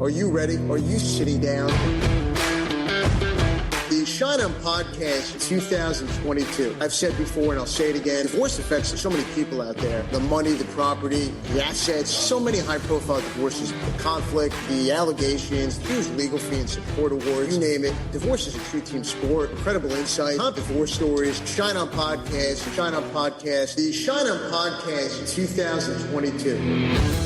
Are you ready? Are you sitting down? The Schein podcast 2022. I've said before and I'll say it again. Divorce affects so many people out there. The money, the property, the assets, so many high-profile divorces. The conflict, the allegations, huge legal fee and support awards, you name it. Divorce is a true team sport. Incredible insight, top divorce stories. Schein podcast, Schein podcast. The Schein podcast 2022.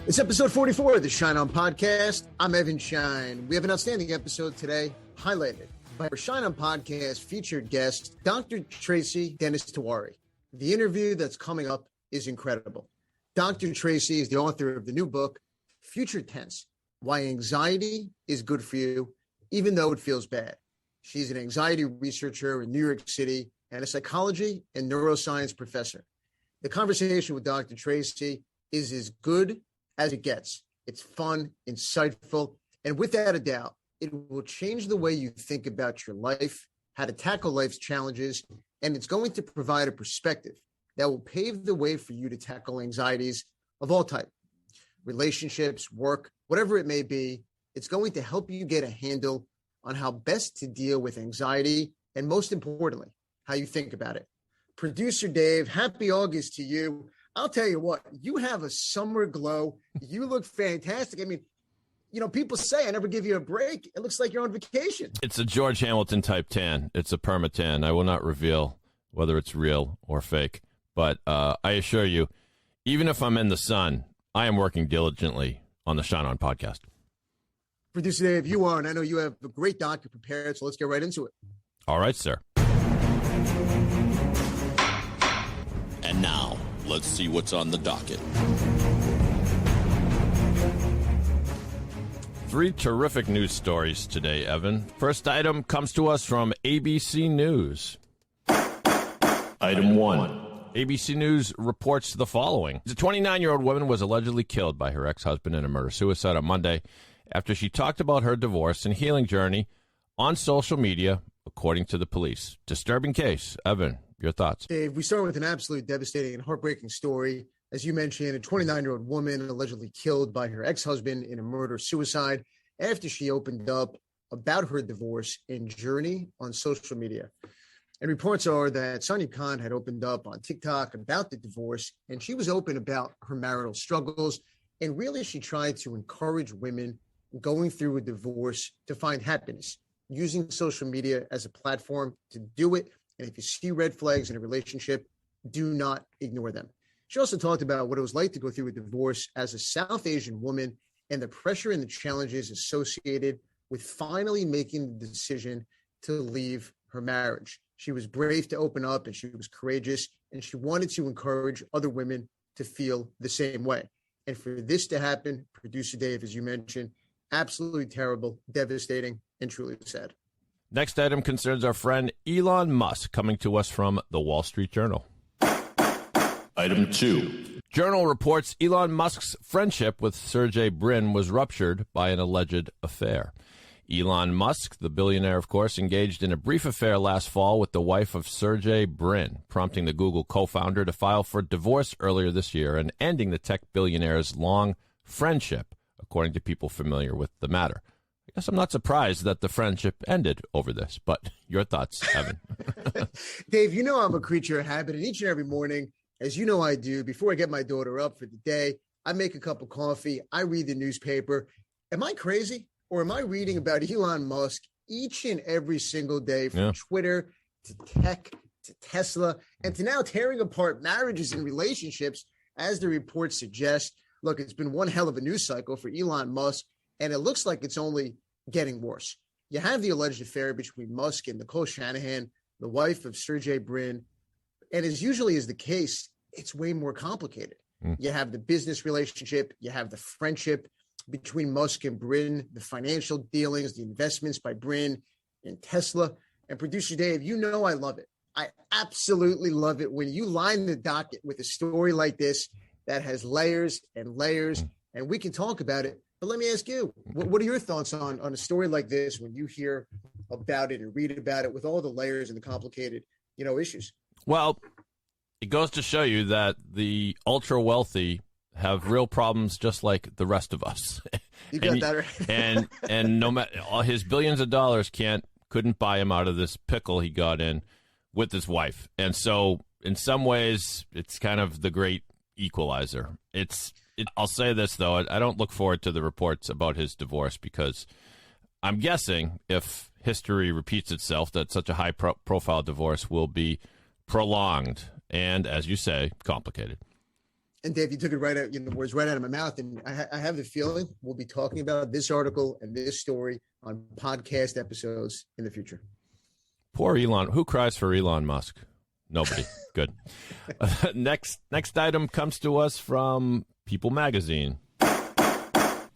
It's episode 44 of the Schein podcast. I'm Evan Schein. We have an outstanding episode today, highlighted by our Schein podcast featured guest, Dr. Tracy Dennis-Tiwary. The interview that's coming up is incredible. Dr. Tracy is the author of the new book, Future Tense, Why Anxiety is Good for You, Even Though It Feels Bad. She's an anxiety researcher in New York City and a psychology and neuroscience professor. The conversation with Dr. Tracy is as good as it gets. It's fun, insightful, and without a doubt, it will change the way you think about your life, how to tackle life's challenges, and it's going to provide a perspective that will pave the way for you to tackle anxieties of all types, relationships, work, whatever it may be. It's going to help you get a handle on how best to deal with anxiety, and most importantly, how you think about it. Producer Dave, happy August to you. I'll tell you what, you have a summer glow. You look fantastic. I mean, you know, people say I never give you a break. It looks like you're on vacation. It's a George Hamilton type tan. It's a permatan. I will not reveal whether it's real or fake. But I assure you, even if I'm in the sun, I am working diligently on the Schein podcast. Producer Dave, you are, and I know you have a great docket prepared, so let's get right into it. All right, sir. And now, let's see what's on the docket. 3 terrific news stories today, Evan. First item comes to us from ABC News. Item 1. ABC News reports the following. The 29-year-old woman was allegedly killed by her ex-husband in a murder-suicide on Monday after she talked about her divorce and healing journey on social media, according to the police. Disturbing case. Evan, your thoughts? Dave, we start with an absolutely devastating and heartbreaking story. As you mentioned, a 29-year-old woman allegedly killed by her ex-husband in a murder-suicide after she opened up about her divorce and journey on social media. And reports are that Sonia Khan had opened up on TikTok about the divorce, and she was open about her marital struggles. And really, she tried to encourage women going through a divorce to find happiness, using social media as a platform to do it. And if you see red flags in a relationship, do not ignore them. She also talked about what it was like to go through a divorce as a South Asian woman and the pressure and the challenges associated with finally making the decision to leave her marriage. She was brave to open up and she was courageous, and she wanted to encourage other women to feel the same way. And for this to happen, Producer Dave, as you mentioned, absolutely terrible, devastating, and truly sad. Next item concerns our friend Elon Musk, coming to us from the Wall Street Journal. Item 2. Journal reports Elon Musk's friendship with Sergey Brin was ruptured by an alleged affair. Elon Musk, the billionaire, of course, engaged in a brief affair last fall with the wife of Sergey Brin, prompting the Google co-founder to file for divorce earlier this year and ending the tech billionaire's long friendship, according to people familiar with the matter. I guess I'm not surprised that the friendship ended over this, but your thoughts, Evan? Dave, you know I'm a creature of habit, and each and every morning, as you know I do, before I get my daughter up for the day, I make a cup of coffee, I read the newspaper. Am I crazy, or am I reading about Elon Musk each and every single day, from Twitter to tech to Tesla, and to now tearing apart marriages and relationships, as the reports suggest? Look, it's been one hell of a news cycle for Elon Musk, and it looks like it's only getting worse. You have the alleged affair between Musk and Nicole Shanahan, the wife of Sergey Brin. And as usually is the case, it's way more complicated. You have the business relationship, you have the friendship between Musk and Brin, the financial dealings, the investments by Brin in Tesla. And Producer Dave, you know I love it. I absolutely love it when you line the docket with a story like this that has layers and layers, and we can talk about it. But let me ask you, what are your thoughts on a story like this when you hear about it and read about it with all the layers and the complicated, issues? Well, It goes to show you that the ultra wealthy have real problems just like the rest of us. You got that right. and no matter all his billions of dollars couldn't buy him out of this pickle he got in with his wife. And so in some ways it's kind of the great equalizer. I'll say this though, I don't look forward to the reports about his divorce because I'm guessing if history repeats itself that such a high profile divorce will be prolonged and, as you say, complicated. And Dave, you took it right out, words right out of my mouth. And I have the feeling we'll be talking about this article and this story on podcast episodes in the future. Poor Elon. Who cries for Elon Musk? Nobody. Good. Next item comes to us from People Magazine.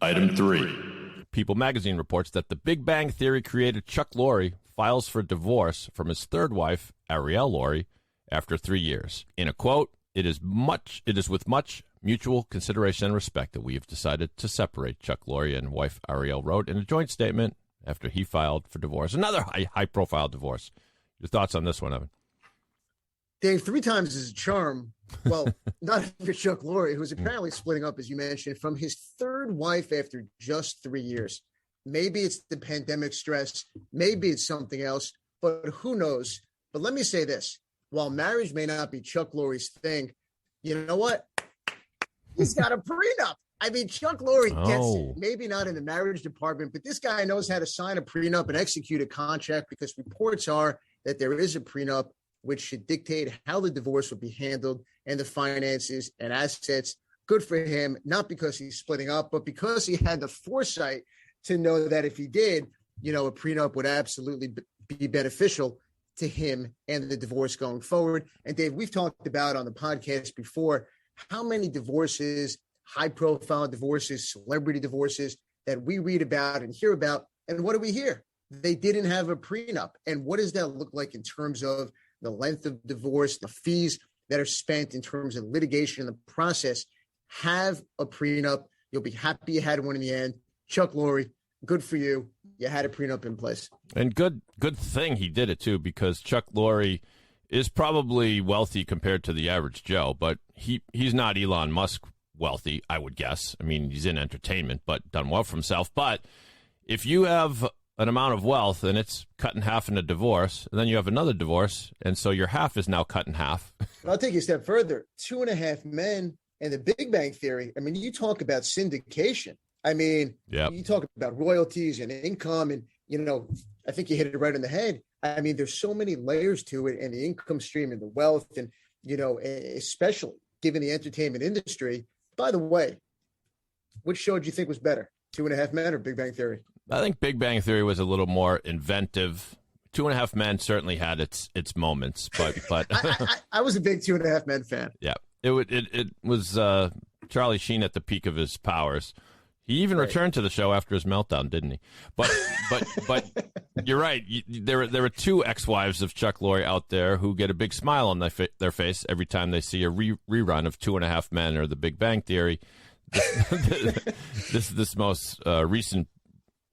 Item 3. People Magazine reports that the Big Bang Theory creator Chuck Lorre files for divorce from his third wife, Ariel Lorre, after 3 years. In a quote, It is with much mutual consideration and respect that we have decided to separate, Chuck Lorre and wife Ariel wrote in a joint statement after he filed for divorce. Another high-profile divorce. Your thoughts on this one, Evan? Dave, 3 times is a charm. Well, not for Chuck Lorre, who's apparently splitting up, as you mentioned, from his third wife after just 3 years. Maybe it's the pandemic stress. Maybe it's something else, but who knows? But let me say this. While marriage may not be Chuck Lorre's thing, you know what? He's got a prenup. I mean, Chuck Lorre gets it. Maybe not in the marriage department, but this guy knows how to sign a prenup and execute a contract because reports are that there is a prenup which should dictate how the divorce will be handled and the finances and assets. Good for him, not because he's splitting up, but because he had the foresight to know that if he did, a prenup would absolutely be beneficial to him and the divorce going forward. And Dave, we've talked about on the podcast before how many divorces, high-profile divorces, celebrity divorces that we read about and hear about. And what do we hear? They didn't have a prenup. And what does that look like in terms of the length of divorce, the fees that are spent in terms of litigation and the process? Have a prenup. You'll be happy you had one in the end. Chuck Lorre, good for you. You had a prenup in place. And good thing he did it, too, because Chuck Lorre is probably wealthy compared to the average Joe, but he's not Elon Musk wealthy, I would guess. I mean, he's in entertainment, but done well for himself. But if you have an amount of wealth and it's cut in half in a divorce, and then you have another divorce, and so your half is now cut in half. I'll take you a step further. 2.5 Men and the Big Bang Theory. I mean, you talk about syndication. I mean, You talk about royalties and income and, I think you hit it right on the head. I mean, there's so many layers to it and the income stream and the wealth and, especially given the entertainment industry. By the way, which show do you think was better, 2.5 Men or Big Bang Theory? I think Big Bang Theory was a little more inventive. 2.5 Men certainly had its moments, but I was a big 2.5 Men fan. Yeah, it was Charlie Sheen at the peak of his powers. He even returned to the show after his meltdown, didn't he? But you're right. There are 2 ex-wives of Chuck Lorre out there who get a big smile on their face every time they see a rerun of 2.5 Men or The Big Bang Theory. This most recent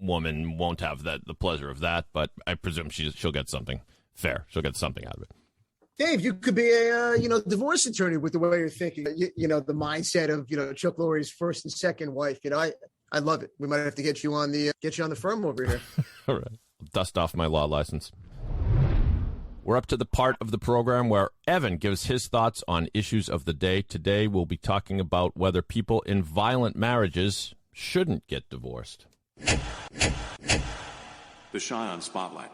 woman won't have the pleasure of that, but I presume she'll get something fair. She'll get something out of it. Dave, you could be a divorce attorney with the way you're thinking. The mindset of Chuck Lorre's first and second wife. I love it. We might have to get you on the firm over here. All right, dust off my law license. We're up to the part of the program where Evan gives his thoughts on issues of the day. Today, we'll be talking about whether people in violent marriages shouldn't get divorced. The Schein Spotlight.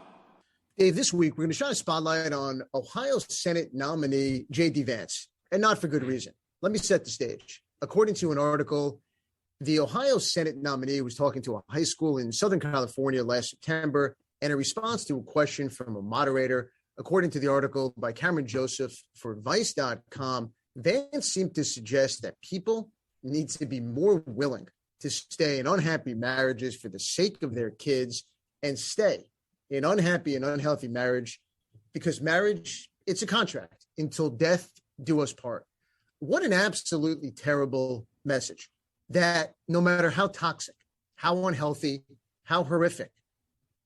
Dave, this week, we're going to shine a spotlight on Ohio Senate nominee J.D. Vance, and not for good reason. Let me set the stage. According to an article, the Ohio Senate nominee was talking to a high school in Southern California last September, and in response to a question from a moderator, according to the article by Cameron Joseph for Vice.com, Vance seemed to suggest that people need to be more willing to stay in unhappy marriages for the sake of their kids and stay in unhappy and unhealthy marriage, because marriage, it's a contract until death do us part. What an absolutely terrible message, that no matter how toxic, how unhealthy, how horrific,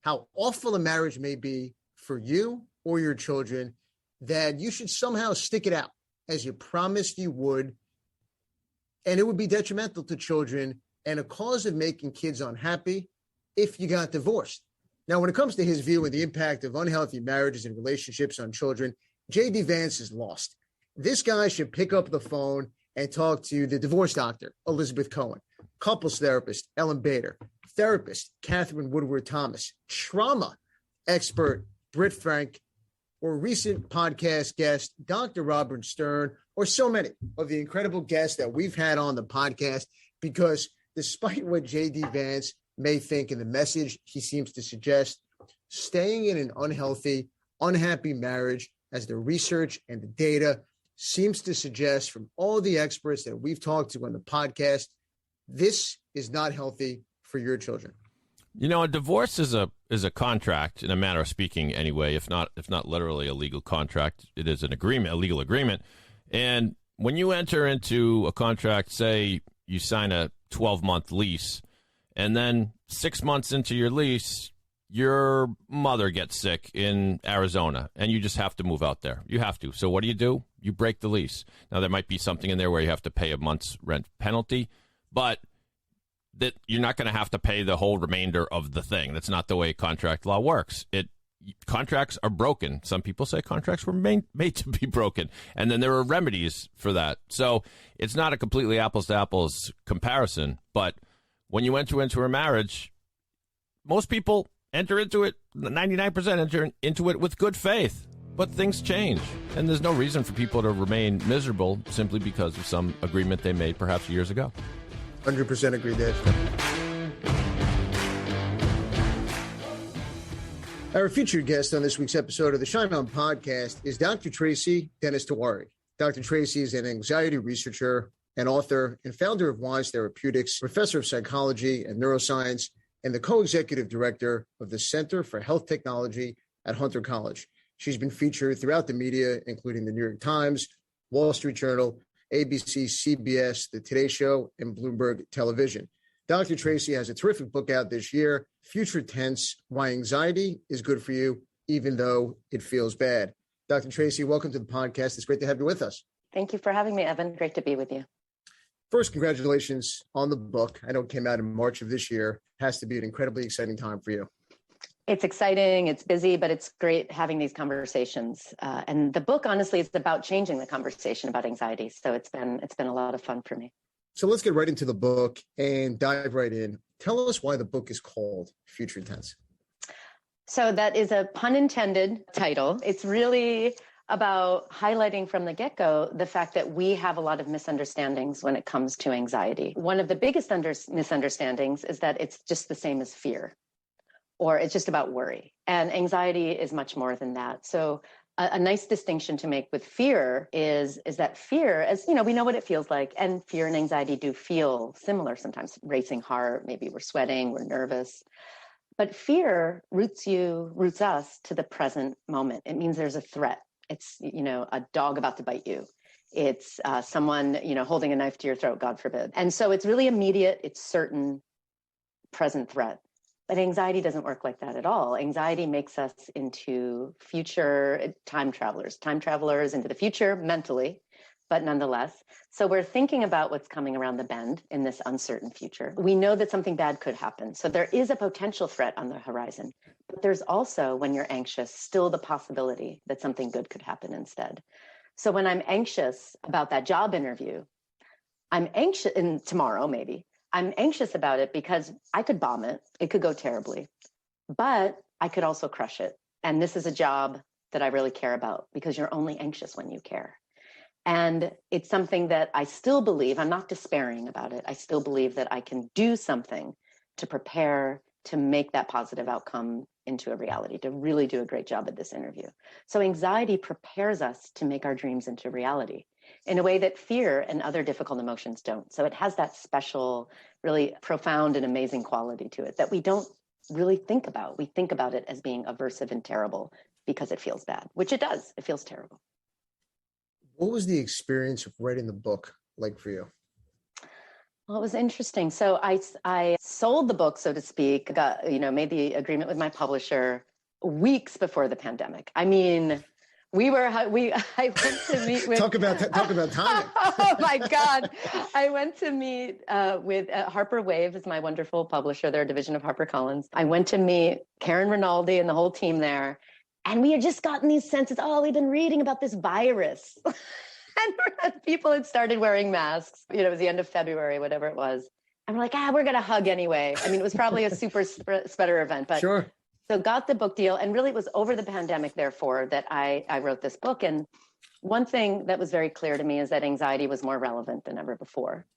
how awful a marriage may be for you or your children, that you should somehow stick it out as you promised you would, and it would be detrimental to children and a cause of making kids unhappy if you got divorced. Now, when it comes to his view of the impact of unhealthy marriages and relationships on children, J.D. Vance is lost. This guy should pick up the phone and talk to the divorce doctor, Elizabeth Cohen, couples therapist, Ellen Bader, therapist, Catherine Woodward Thomas, trauma expert, Britt Frank, or recent podcast guest, Dr. Robert Stern, or so many of the incredible guests that we've had on the podcast, because despite what J.D. Vance may think in the message he seems to suggest, staying in an unhealthy, unhappy marriage, as the research and the data seems to suggest from all the experts that we've talked to on the podcast, this is not healthy for your children. You know, a divorce is a contract, in a manner of speaking, anyway. If not literally a legal contract, it is an agreement, a legal agreement. And when you enter into a contract, say you sign a 12-month lease, and then 6 months into your lease, your mother gets sick in Arizona, and you just have to move out there. You have to. So what do? You break the lease. Now, there might be something in there where you have to pay a month's rent penalty, but that you're not going to have to pay the whole remainder of the thing. That's not the way contract law works. Contracts are broken. Some people say contracts were made to be broken, and then there are remedies for that. So it's not a completely apples to apples comparison, but when you enter into a marriage, most people enter into it, 99% enter into it with good faith. But things change, and there's no reason for people to remain miserable simply because of some agreement they made perhaps years ago. 100% agree, Dave. Our featured guest on this week's episode of the Schein podcast is Dr. Tracy Dennis-Tiwary. Dr. Tracy is an anxiety researcher, an author, and founder of Wise Therapeutics, professor of psychology and neuroscience, and the co-executive director of the Center for Health Technology at Hunter College. She's been featured throughout the media, including the New York Times, Wall Street Journal, ABC, CBS, The Today Show, and Bloomberg Television. Dr. Tracy has a terrific book out this year, Future Tense, Why Anxiety is Good for You, Even Though It Feels Bad. Dr. Tracy, welcome to the podcast. It's great to have you with us. Thank you for having me, Evan. Great to be with you. First, congratulations on the book. I know it came out in March of this year. It has to be an incredibly exciting time for you. It's exciting, it's busy, but it's great having these conversations. And the book, honestly, is about changing the conversation about anxiety. So it's been a lot of fun for me. So let's get right into the book and dive right in. Tell us why the book is called Future Tense. So that is a pun intended title. It's really about highlighting from the get-go the fact that we have a lot of misunderstandings when it comes to anxiety. One of the biggest misunderstandings is that it's just the same as fear, or it's just about worry. And anxiety is much more than that. So a nice distinction to make with fear is that fear, as you know, we know what it feels like, and fear and anxiety do feel similar sometimes. Racing heart, maybe we're sweating, we're nervous. But fear roots us to the present moment. It means there's a threat. It's, a dog about to bite you. It's someone, holding a knife to your throat, God forbid. And so it's really immediate, it's certain, present threat. But anxiety doesn't work like that at all. Anxiety makes us into future time travelers into the future mentally, but nonetheless. So we're thinking about what's coming around the bend in this uncertain future. We know that something bad could happen. So there is a potential threat on the horizon. But there's also, when you're anxious, still the possibility that something good could happen instead. So when I'm anxious about that job interview, I'm anxious, and tomorrow maybe, I'm anxious about it because I could bomb it. It could go terribly, but I could also crush it. And this is a job that I really care about, because you're only anxious when you care. And it's something that I still believe, I'm not despairing about it. I still believe that I can do something to prepare to make that positive outcome into a reality, to really do a great job at this interview. So anxiety prepares us to make our dreams into reality in a way that fear and other difficult emotions don't. So it has that special, really profound and amazing quality to it that we don't really think about. We think about it as being aversive and terrible because it feels bad, which it does. It feels terrible. What was the experience of writing the book like for you? Well, it was interesting. So I sold the book, so to speak, made the agreement with my publisher weeks before the pandemic. I mean, I went to meet with talk about timing. Oh my God. I went to meet with Harper Wave is my wonderful publisher, their division of HarperCollins. I went to meet Karen Rinaldi and the whole team there. And we had just gotten these senses, we've been reading about this virus. And people had started wearing masks. It was the end of February, whatever it was. And we're like, we're going to hug anyway. I mean, it was probably a super spreader event, but sure. So got the book deal. And really it was over the pandemic, therefore, that I wrote this book. And one thing that was very clear to me is that anxiety was more relevant than ever before.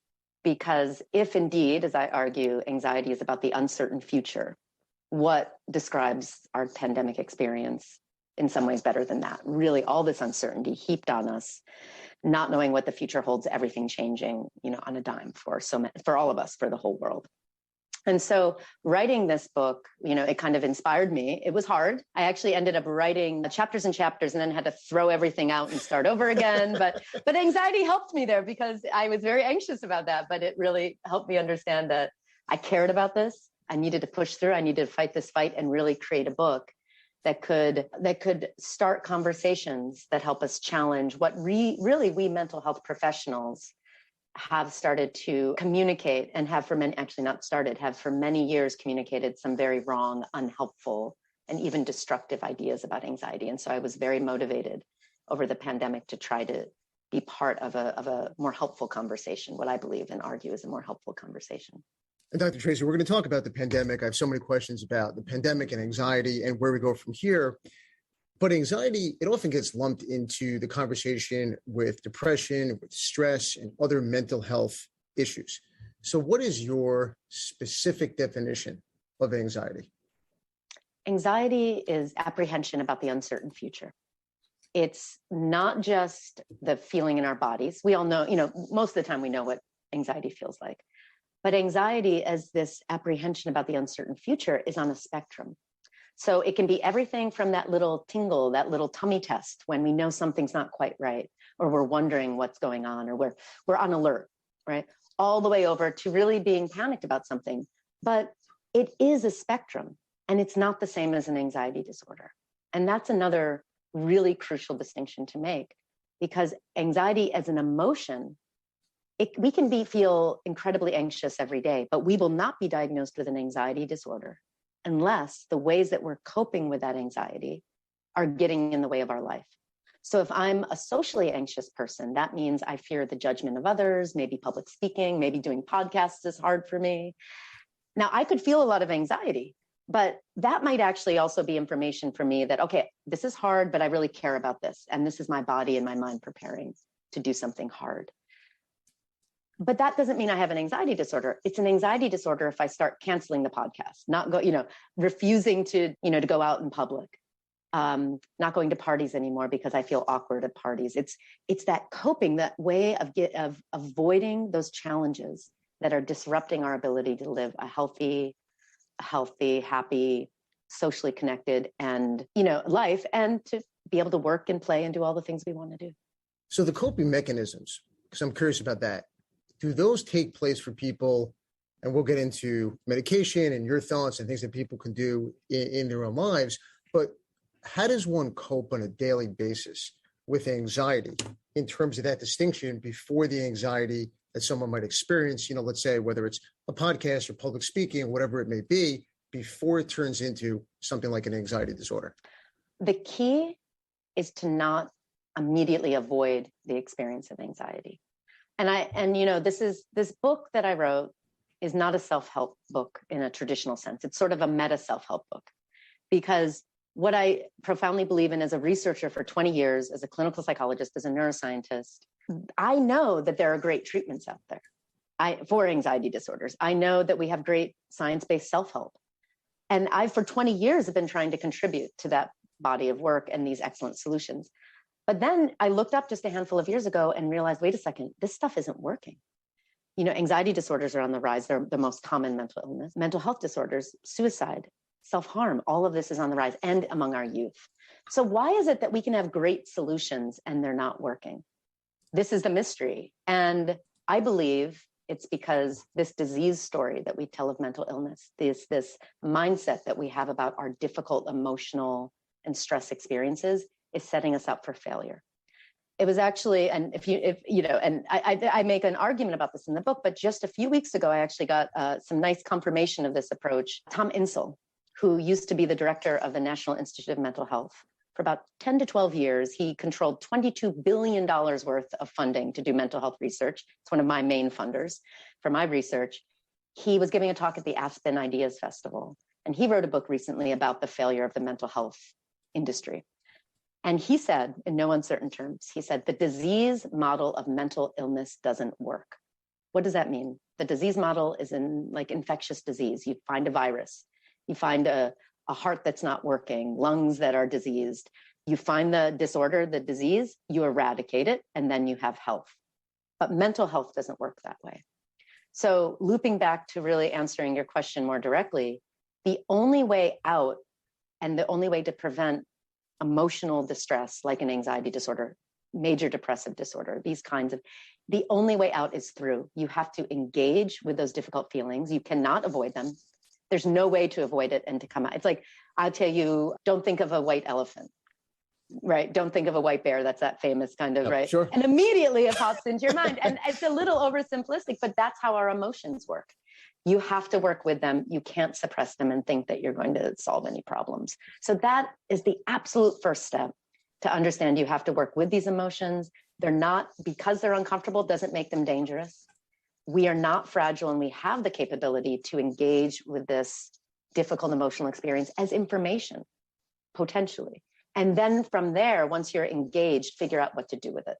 Because if indeed, as I argue, anxiety is about the uncertain future, what describes our pandemic experience in some ways better than that? Really, all this uncertainty heaped on us, not knowing what the future holds, everything changing, on a dime for all of us, for the whole world. And so writing this book, it kind of inspired me. It was hard. I actually ended up writing chapters and chapters and then had to throw everything out and start over again. But anxiety helped me there because I was very anxious about that. But it really helped me understand that I cared about this. I needed to push through. I needed to fight this fight and really create a book that could start conversations that help us challenge what really we mental health professionals have started to communicate and have for many years communicated some very wrong, unhelpful, and even destructive ideas about anxiety. And so I was very motivated over the pandemic to try to be part of a more helpful conversation, what I believe and argue is a more helpful conversation. And Dr. Tracy, we're going to talk about the pandemic. I have so many questions about the pandemic and anxiety and where we go from here. But anxiety, it often gets lumped into the conversation with depression, with stress, and other mental health issues. So what is your specific definition of anxiety? Anxiety is apprehension about the uncertain future. It's not just the feeling in our bodies. We all know, most of the time we know what anxiety feels like. But anxiety as this apprehension about the uncertain future is on a spectrum. So it can be everything from that little tingle, that little tummy test when we know something's not quite right, or we're wondering what's going on, or we're on alert, right? All the way over to really being panicked about something. But it is a spectrum, and it's not the same as an anxiety disorder. And that's another really crucial distinction to make, because anxiety as an emotion, we can feel incredibly anxious every day, but we will not be diagnosed with an anxiety disorder unless the ways that we're coping with that anxiety are getting in the way of our life. So if I'm a socially anxious person, that means I fear the judgment of others, maybe public speaking, maybe doing podcasts is hard for me. Now, I could feel a lot of anxiety, but that might actually also be information for me that, okay, this is hard, but I really care about this. And this is my body and my mind preparing to do something hard. But that doesn't mean I have an anxiety disorder. It's an anxiety disorder if I start canceling the podcast, refusing to go out in public, not going to parties anymore because I feel awkward at parties. It's that coping, that way of avoiding those challenges that are disrupting our ability to live a healthy, happy, socially connected and, life, and to be able to work and play and do all the things we want to do. So the coping mechanisms, because I'm curious about that, do those take place for people, and we'll get into medication and your thoughts and things that people can do in their own lives, but how does one cope on a daily basis with anxiety in terms of that distinction before the anxiety that someone might experience, let's say whether it's a podcast or public speaking, whatever it may be, before it turns into something like an anxiety disorder? The key is to not immediately avoid the experience of anxiety. And this book that I wrote is not a self-help book in a traditional sense. It's sort of a meta self-help book, because what I profoundly believe in as a researcher for 20 years, as a clinical psychologist, as a neuroscientist, I know that there are great treatments out there for anxiety disorders. I know that we have great science-based self-help. And I, for 20 years, have been trying to contribute to that body of work and these excellent solutions. But then I looked up just a handful of years ago and realized, wait a second, this stuff isn't working. Anxiety disorders are on the rise. They're the most common mental illness. Mental health disorders, suicide, self-harm, all of this is on the rise, and among our youth. So why is it that we can have great solutions and they're not working? This is the mystery. And I believe it's because this disease story that we tell of mental illness, this mindset that we have about our difficult emotional and stress experiences, is setting us up for failure. It was actually, and I make an argument about this in the book, but just a few weeks ago, I actually got some nice confirmation of this approach. Tom Insel, who used to be the director of the National Institute of Mental Health for about 10 to 12 years, he controlled $22 billion worth of funding to do mental health research. It's one of my main funders for my research. He was giving a talk at the Aspen Ideas Festival, and he wrote a book recently about the failure of the mental health industry. And he said, in no uncertain terms, he said, the disease model of mental illness doesn't work. What does that mean? The disease model is in like infectious disease. You find a virus, you find a heart that's not working, lungs that are diseased. You find the disorder, the disease, you eradicate it, and then you have health. But mental health doesn't work that way. So looping back to really answering your question more directly, the only way out and the only way to prevent emotional distress, like an anxiety disorder, major depressive disorder, these kinds of, the only way out is through. You have to engage with those difficult feelings. You cannot avoid them. There's no way to avoid it and to come out. It's like, I'll tell you, don't think of a white elephant, right? Don't think of a white bear. That's that famous kind of, right? Sure. And immediately it pops into your mind. And it's a little oversimplistic, but that's how our emotions work. You have to work with them. You can't suppress them and think that you're going to solve any problems. So that is the absolute first step, to understand you have to work with these emotions. They're not, because they're uncomfortable, doesn't make them dangerous. We are not fragile, and we have the capability to engage with this difficult emotional experience as information, potentially. And then from there, once you're engaged, figure out what to do with it.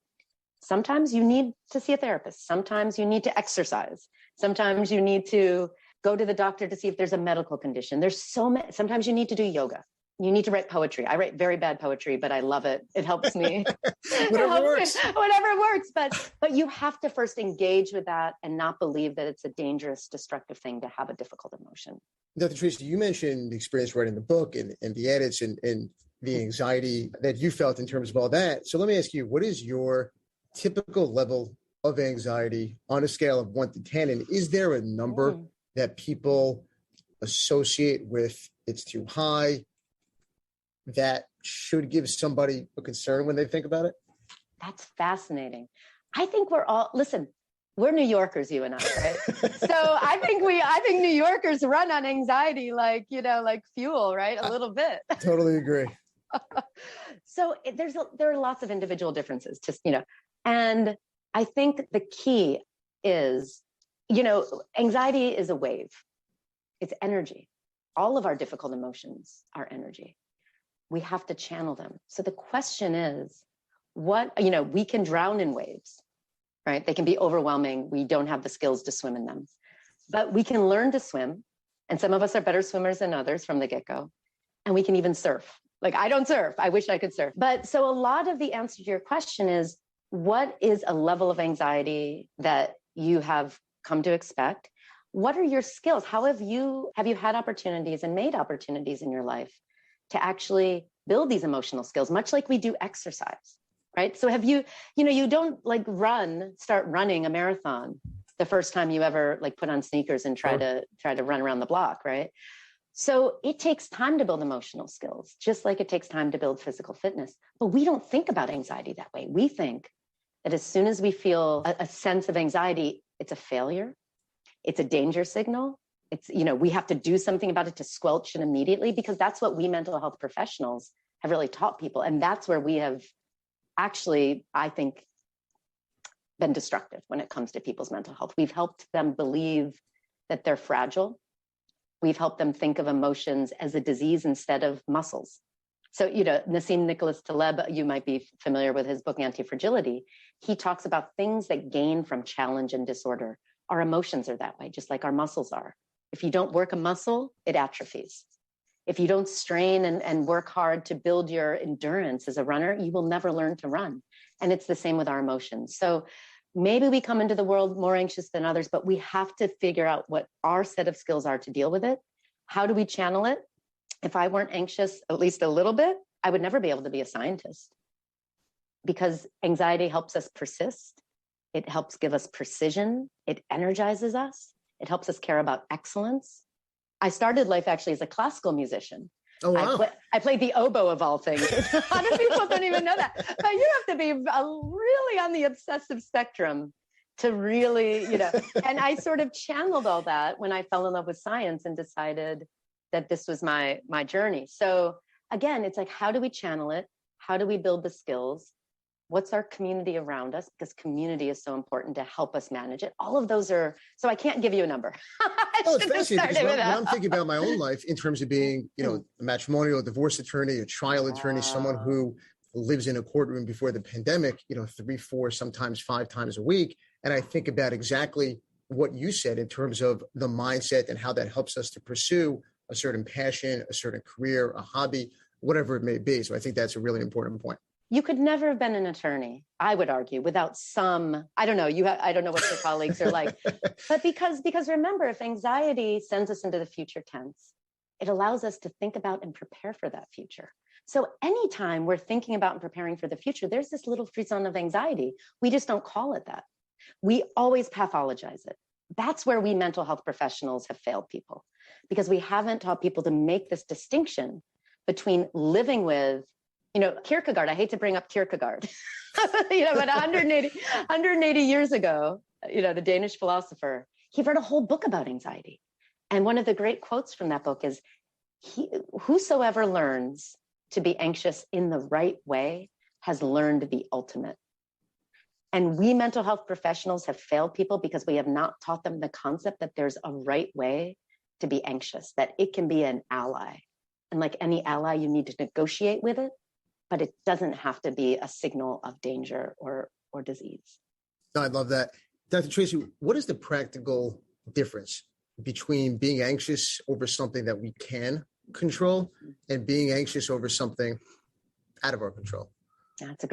Sometimes you need to see a therapist. Sometimes you need to exercise. Sometimes you need to go to the doctor to see if there's a medical condition. There's so many. Sometimes you need to do yoga. You need to write poetry. I write very bad poetry, but I love it. It helps me. Whatever works. Whatever works. But you have to first engage with that and not believe that it's a dangerous, destructive thing to have a difficult emotion. Dr. Tracy, you mentioned the experience writing the book and the edits and the anxiety that you felt in terms of all that. So let me ask you, what is your typical level of anxiety on a scale of 1 to 10? And is there a number that people associate with it's too high that should give somebody a concern when they think about it? That's fascinating. I think we're all, listen, we're New Yorkers, you and I, right? So I think New Yorkers run on anxiety like fuel, right? A little bit. Totally agree. So there are lots of individual differences, and I think the key is, anxiety is a wave. It's energy. All of our difficult emotions are energy. We have to channel them. So the question is, we can drown in waves, right? They can be overwhelming. We don't have the skills to swim in them, but we can learn to swim. And some of us are better swimmers than others from the get-go. And we can even surf. Like, I don't surf. I wish I could surf. But so a lot of the answer to your question is, what is a level of anxiety that you have come to expect? What are your skills? How have you had opportunities and made opportunities in your life to actually build these emotional skills, much like we do exercise, right? So have you don't start running a marathon the first time you ever put on sneakers and try to run around the block, right? So it takes time to build emotional skills, just like it takes time to build physical fitness. But we don't think about anxiety that way. We think that as soon as we feel a sense of anxiety, it's a failure, it's a danger signal. It's, we have to do something about it to squelch it immediately, because that's what we mental health professionals have really taught people. And that's where we have actually, I think, been destructive when it comes to people's mental health. We've helped them believe that they're fragile. We've helped them think of emotions as a disease instead of muscles. So, Nassim Nicholas Taleb, you might be familiar with his book, Anti-Fragility. He talks about things that gain from challenge and disorder. Our emotions are that way, just like our muscles are. If you don't work a muscle, it atrophies. If you don't strain and work hard to build your endurance as a runner, you will never learn to run. And it's the same with our emotions. So maybe we come into the world more anxious than others, but we have to figure out what our set of skills are to deal with it. How do we channel it? If I weren't anxious at least a little bit, I would never be able to be a scientist, because anxiety helps us persist. It helps give us precision. It energizes us. It helps us care about excellence. I started life actually as a classical musician. Oh, wow. I played the oboe of all things. A lot of people don't even know that. But you have to be really on the obsessive spectrum to really, and I sort of channeled all that when I fell in love with science and decided that this was my journey. So again, it's like, how do we channel it? How do we build the skills? What's our community around us? Because community is so important to help us manage it. All of those are, so I can't give you a number. It's fascinating because when I'm thinking about my own life in terms of being, a matrimonial, a divorce attorney, a trial attorney, someone who lives in a courtroom before the pandemic, 3, 4, sometimes 5 times a week. And I think about exactly what you said in terms of the mindset and how that helps us to pursue a certain passion, a certain career, a hobby, whatever it may be. So I think that's a really important point. You could never have been an attorney, I would argue, without some, I don't know, I don't know what your colleagues are like, but because remember, if anxiety sends us into the future tense, it allows us to think about and prepare for that future. So anytime we're thinking about and preparing for the future, there's this little frisson of anxiety. We just don't call it that. We always pathologize it. That's where we mental health professionals have failed people, because we haven't taught people to make this distinction between living with, Kierkegaard. I hate to bring up Kierkegaard, but 180 years ago, the Danish philosopher, he wrote a whole book about anxiety. And one of the great quotes from that book is, whosoever learns to be anxious in the right way has learned the ultimate. And we mental health professionals have failed people because we have not taught them the concept that there's a right way to be anxious, that it can be an ally. And like any ally, you need to negotiate with it, but it doesn't have to be a signal of danger or disease. No, I love that. Dr. Tracy, what is the practical difference between being anxious over something that we can control and being anxious over something out of our control? Yeah, it's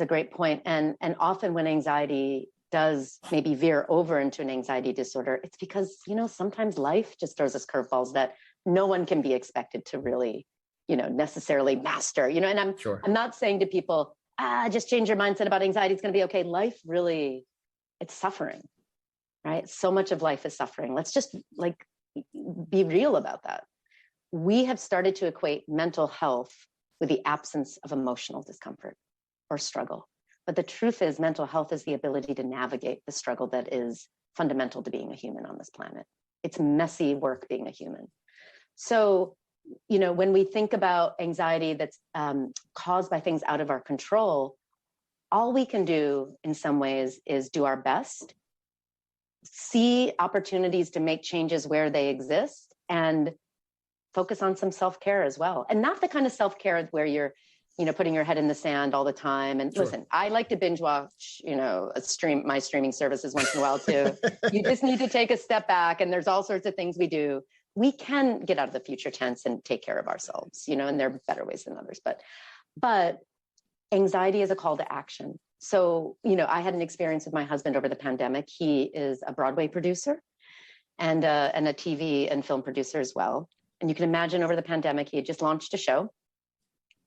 a great point. And often when anxiety does maybe veer over into an anxiety disorder, it's because, sometimes life just throws us curveballs that no one can be expected to really, necessarily master, and I'm not saying to people, just change your mindset about anxiety. It's going to be okay. Life really, it's suffering, right? So much of life is suffering. Let's just be real about that. We have started to equate mental health with the absence of emotional discomfort or struggle. But the truth is, mental health is the ability to navigate the struggle that is fundamental to being a human on this planet. It's messy work being a human. So, when we think about anxiety that's caused by things out of our control, all we can do in some ways is do our best, see opportunities to make changes where they exist, and focus on some self-care as well. And not the kind of self-care where you're, putting your head in the sand all the time. And listen, I like to binge watch, my streaming services once in a while too. You just need to take a step back, and there's all sorts of things we do. We can get out of the future tense and take care of ourselves, and there are better ways than others. But anxiety is a call to action. So, I had an experience with my husband over the pandemic. He is a Broadway producer and a TV and film producer as well. And you can imagine over the pandemic, he had just launched a show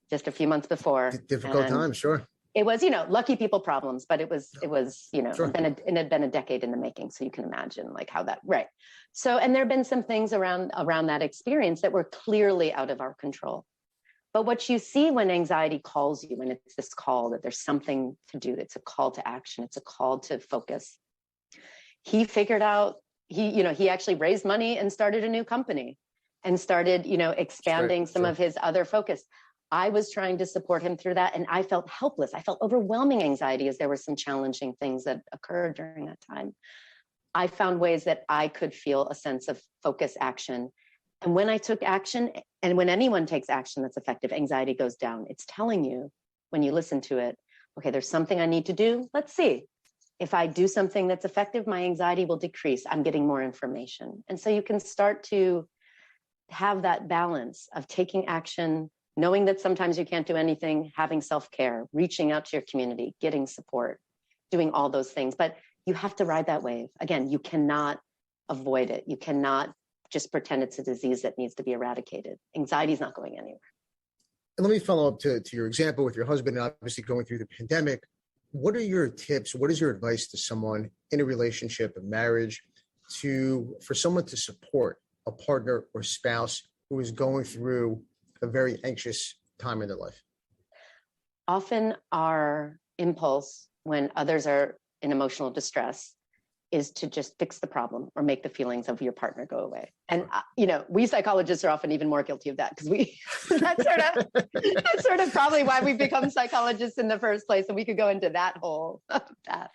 just a few months before. Difficult time, sure. It was, lucky people problems, but it was, Sure. it had been a decade in the making. So you can imagine how that, right. So, and there've been some things around that experience that were clearly out of our control. But what you see when anxiety calls you, when it's this call that there's something to do, it's a call to action, it's a call to focus. He figured out, he actually raised money and started a new company and started, expanding some of his other focus. I was trying to support him through that, and I felt helpless. I felt overwhelming anxiety as there were some challenging things that occurred during that time. I found ways that I could feel a sense of focus, action. And when I took action, and when anyone takes action that's effective, anxiety goes down. It's telling you, when you listen to it, okay, there's something I need to do. Let's see. If I do something that's effective, my anxiety will decrease. I'm getting more information. And so you can start to have that balance of taking action, knowing that sometimes you can't do anything, having self-care, reaching out to your community, getting support, doing all those things. But you have to ride that wave. Again, you cannot avoid it. You cannot just pretend it's a disease that needs to be eradicated. Anxiety is not going anywhere. And let me follow up to your example with your husband, obviously going through the pandemic. What are your tips? What is your advice to someone in a relationship, a marriage, for someone to support a partner or spouse who is going through a very anxious time in their life? Often our impulse when others are in emotional distress is to just fix the problem or make the feelings of your partner go away. And, we psychologists are often even more guilty of that because that's sort of probably why we become psychologists in the first place. And we could go into that whole path.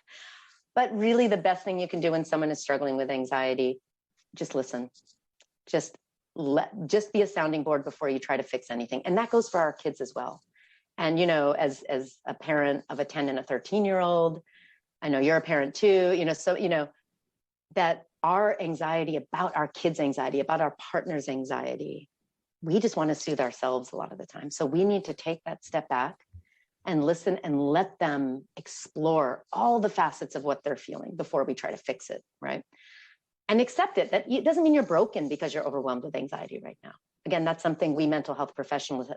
But really the best thing you can do when someone is struggling with anxiety, just listen. Just be a sounding board before you try to fix anything. And that goes for our kids as well. And, as a parent of a 10 and a 13-year-old, I know you're a parent too, that our anxiety about our kids' anxiety, about our partner's anxiety, we just want to soothe ourselves a lot of the time. So we need to take that step back and listen and let them explore all the facets of what they're feeling before we try to fix it, right? And accept it. That it doesn't mean you're broken because you're overwhelmed with anxiety right now. Again, that's something we mental health professionals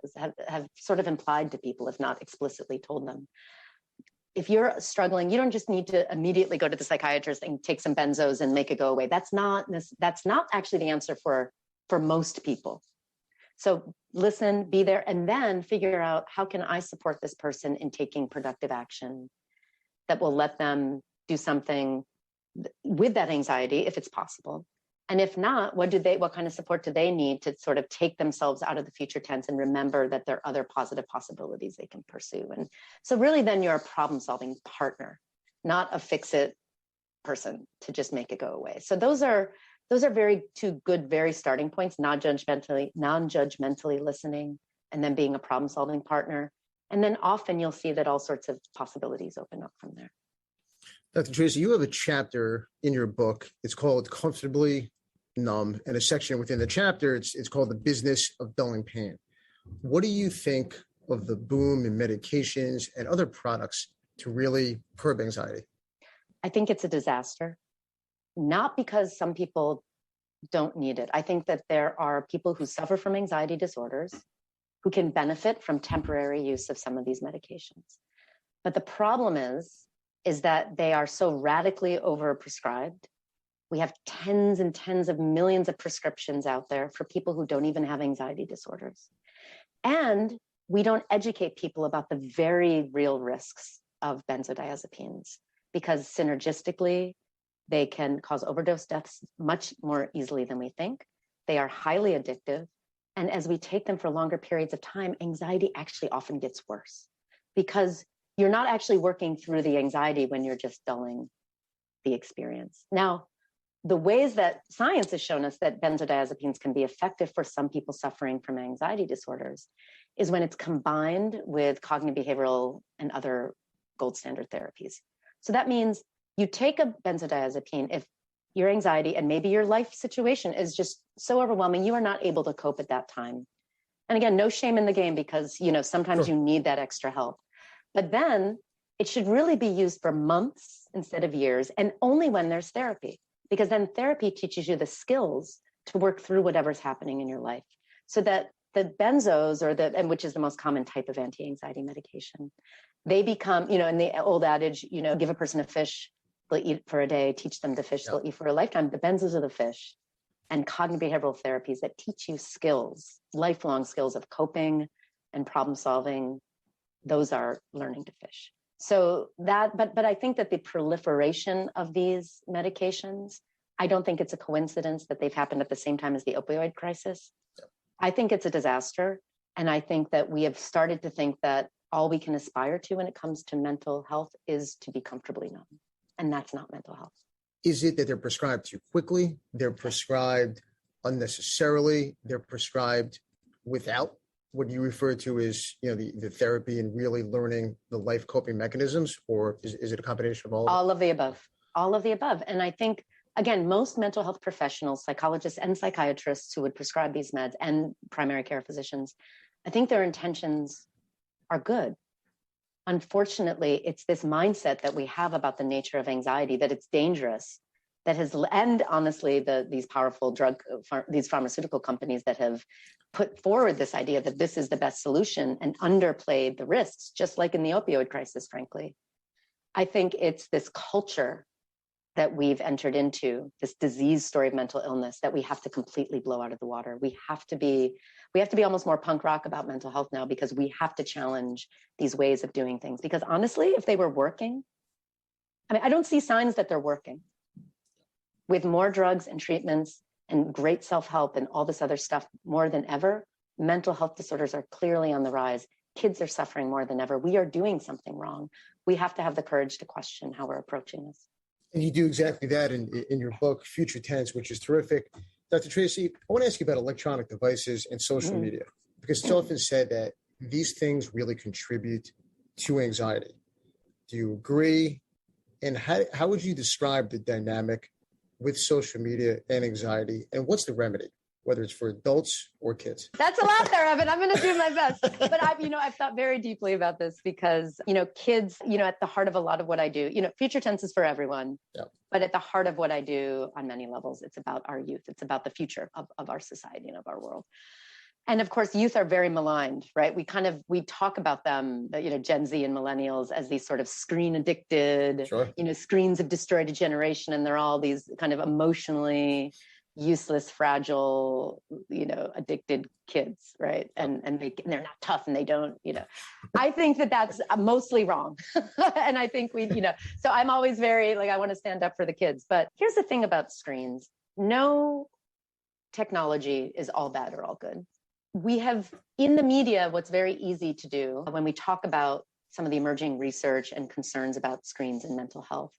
have sort of implied to people, if not explicitly told them. If you're struggling, you don't just need to immediately go to the psychiatrist and take some benzos and make it go away. That's not actually the answer for most people. So listen, be there, and then figure out, how can I support this person in taking productive action that will let them do something with that anxiety, if it's possible. And if not, what kind of support do they need to sort of take themselves out of the future tense and remember that there are other positive possibilities they can pursue? And so really then you're a problem-solving partner, not a fix-it person to just make it go away. So those are two good, very starting points, non-judgmentally listening, and then being a problem-solving partner. And then often you'll see that all sorts of possibilities open up from there. Dr. Tracy, you have a chapter in your book. It's called Comfortably Numb, and a section within the chapter, it's called The Business of Dulling Pain. What do you think of the boom in medications and other products to really curb anxiety? I think it's a disaster, not because some people don't need it. I think that there are people who suffer from anxiety disorders who can benefit from temporary use of some of these medications. But the problem is that they are so radically overprescribed. We have tens and tens of millions of prescriptions out there for people who don't even have anxiety disorders. And we don't educate people about the very real risks of benzodiazepines, because synergistically, they can cause overdose deaths much more easily than we think. They are highly addictive. And as we take them for longer periods of time, anxiety actually often gets worse, because you're not actually working through the anxiety when you're just dulling the experience. Now, the ways that science has shown us that benzodiazepines can be effective for some people suffering from anxiety disorders is when it's combined with cognitive behavioral and other gold standard therapies. So that means you take a benzodiazepine if your anxiety and maybe your life situation is just so overwhelming, you are not able to cope at that time. And again, no shame in the game, because sometimes you need that extra help. But then it should really be used for months instead of years, and only when there's therapy, because then therapy teaches you the skills to work through whatever's happening in your life, so that the benzos, and which is the most common type of anti-anxiety medication, they become, in the old adage, give a person a fish, they'll eat for a day, teach them to fish, they'll eat for a lifetime. The benzos are the fish, and cognitive behavioral therapies that teach you skills, lifelong skills of coping and problem solving. Those are learning to fish. So but I think that the proliferation of these medications, I don't think it's a coincidence that they've happened at the same time as the opioid crisis. I think it's a disaster. And I think that we have started to think that all we can aspire to when it comes to mental health is to be comfortably numb. And that's not mental health. Is it that they're prescribed too quickly? They're prescribed unnecessarily? They're prescribed without what you refer to as, the therapy and really learning the life coping mechanisms, or is it a combination of all? All of the above. All of the above. And I think, again, most mental health professionals, psychologists and psychiatrists who would prescribe these meds, and primary care physicians, I think their intentions are good. Unfortunately, it's this mindset that we have about the nature of anxiety, that it's dangerous, and honestly, these powerful these pharmaceutical companies that have put forward this idea that this is the best solution and underplayed the risks, just like in the opioid crisis, frankly. I think it's this culture that we've entered into, this disease story of mental illness, that we have to completely blow out of the water. We have to be almost more punk rock about mental health now, because we have to challenge these ways of doing things. Because honestly, if they were working, I mean, I don't see signs that they're working. With more drugs and treatments and great self-help and all this other stuff more than ever, mental health disorders are clearly on the rise. Kids are suffering more than ever. We are doing something wrong. We have to have the courage to question how we're approaching this. And you do exactly that in your book, Future Tense, which is terrific. Dr. Tracy, I want to ask you about electronic devices and social media, because it's often said that these things really contribute to anxiety. Do you agree? And how would you describe the dynamic with social media and anxiety? And what's the remedy, whether it's for adults or kids? That's a lot there, Evan. I'm going to do my best. But I've thought very deeply about this because, kids, at the heart of a lot of what I do, future tense is for everyone. Yeah. But at the heart of what I do on many levels, it's about our youth. It's about the future of our society and of our world. And of course, youth are very maligned, right? We talk about them, Gen Z and millennials, as these sort of screen addicted, sure. Screens have destroyed a generation, and they're all these kind of emotionally useless, fragile, addicted kids, right? And they're not tough, and they don't, I think that's mostly wrong. And I think so I'm always very, I want to stand up for the kids. But here's the thing about screens. No technology is all bad or all good. We have in the media, what's very easy to do when we talk about some of the emerging research and concerns about screens and mental health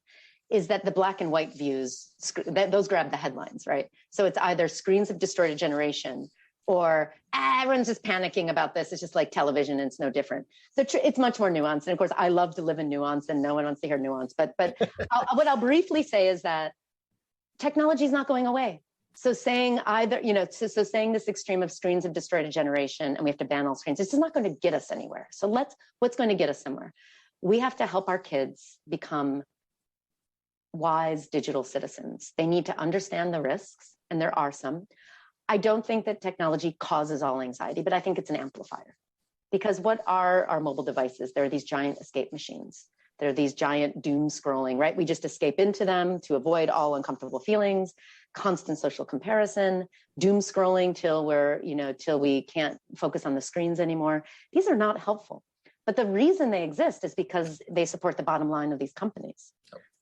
is that the black and white views, those grab the headlines, right? So it's either screens have destroyed a generation, or everyone's just panicking about this. It's just like television and it's no different. So it's much more nuanced. And of course, I love to live in nuance and no one wants to hear nuance. But what I'll briefly say is that technology is not going away. So saying saying this extreme of screens have destroyed a generation and we have to ban all screens, this is not going to get us anywhere. So what's going to get us somewhere? We have to help our kids become wise digital citizens. They need to understand the risks, and there are some. I don't think that technology causes all anxiety, but I think it's an amplifier. Because what are our mobile devices? They're these giant escape machines. They're these giant doom scrolling, right? We just escape into them to avoid all uncomfortable feelings, constant social comparison, doom scrolling till we can't focus on the screens anymore. These are not helpful. But the reason they exist is because they support the bottom line of these companies.